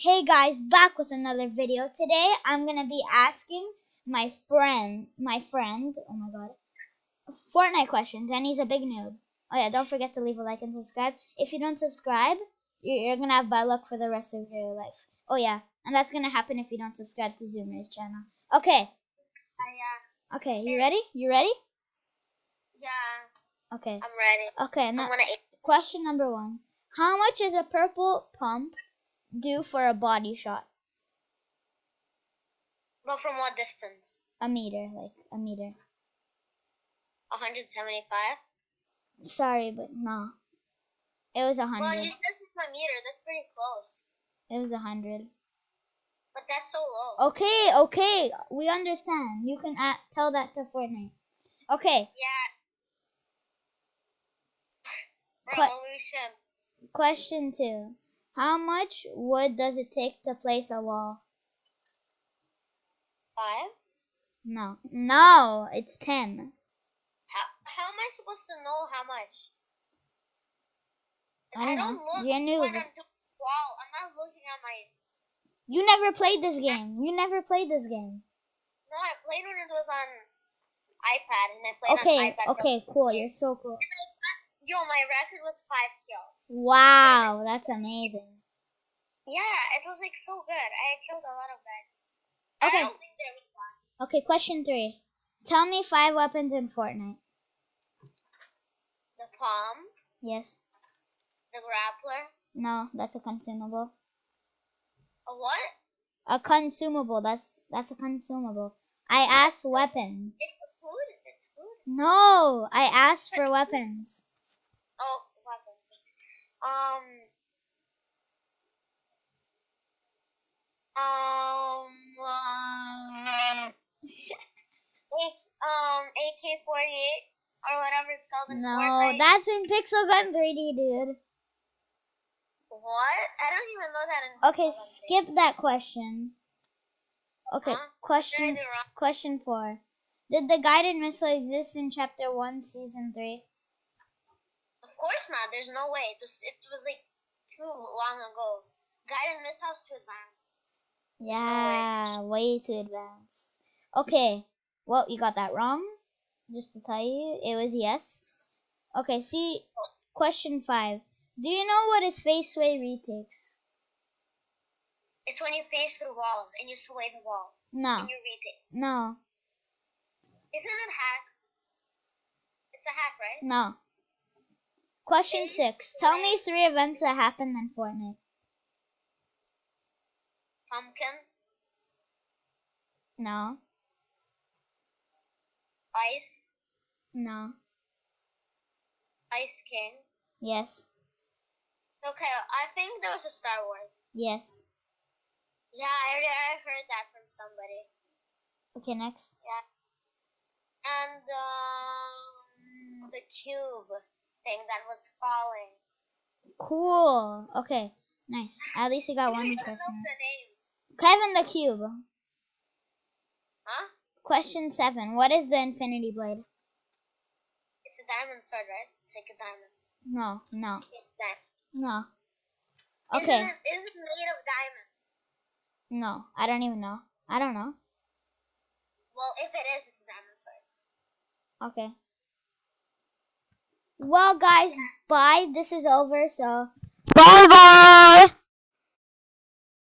Hey guys, back with another video. Today I'm gonna be asking my friend, oh my god, Fortnite questions, and he's a big noob. Oh yeah, don't forget to leave a like and subscribe. If you don't subscribe, you're gonna have bad luck for the rest of your life. Oh yeah, and that's gonna happen if you don't subscribe to Zoomer's channel. Okay. Okay, you ready? You ready? Yeah. Okay. I'm ready. Okay, now question number 1. How much is a purple pump do for a body shot? But from what distance? A meter, like a meter. 175? Sorry, but no. It was 100. Well, you said it's my meter. That's pretty close. It was 100. But that's so low. Okay. We understand. You can tell that to Fortnite. Okay. Yeah. Revolution. Question 2. How much wood does it take to place a wall? 5? No, it's 10. How am I supposed to know how much? I don't look You're new. when I'm doing the wall. I'm not looking at my... You never played this game. No, I played when it was on iPad, and I played on iPad. Okay, cool. You're so cool. Yo, my record was 5 kills. Wow, that's amazing. Yeah, it was like so good. I killed a lot of guys. Okay. I don't think there was one. Okay, question 3. Tell me 5 weapons in Fortnite. The palm. Yes. The grappler. No, that's a consumable. A what? A consumable. That's a consumable. I asked weapons. It's food. No, I asked for weapons. Oh, weapons. AK-48 or whatever it's called in Fortnite. No, that's in Pixel Gun 3D, dude. What? I don't even know that in Okay, skip that question. Okay, question 4. Did the guided missile exist in Chapter 1, Season 3? Of course not. There's no way. It was like too long ago. Guided missiles too advanced. Yeah, way too advanced. Okay, well, you got that wrong. Just to tell you, it was yes. Okay, see, question 5. Do you know what is face sway retakes? It's when you face through walls and you sway the wall. No. And you retake. No. Isn't it hacks? It's a hack, right? No. Question 6. Tell me 3 events that happened in Fortnite. Pumpkin. No. Ice. No. Ice King. Yes. Okay, I think there was a Star Wars. Yes. Yeah, I heard that from somebody. Okay, next. Yeah. And the cube thing that was falling. Cool. Okay, nice. At least you got one I person. don't know the name. Kevin the Cube. Huh? Question 7. What is the Infinity Blade? It's a diamond sword, right? It's like a diamond. No. It's diamond. No. Okay. Is it made of diamonds? No, I don't even know. I don't know. Well, if it is, it's a diamond sword. Okay. Well, guys, bye. This is over, so bye-bye.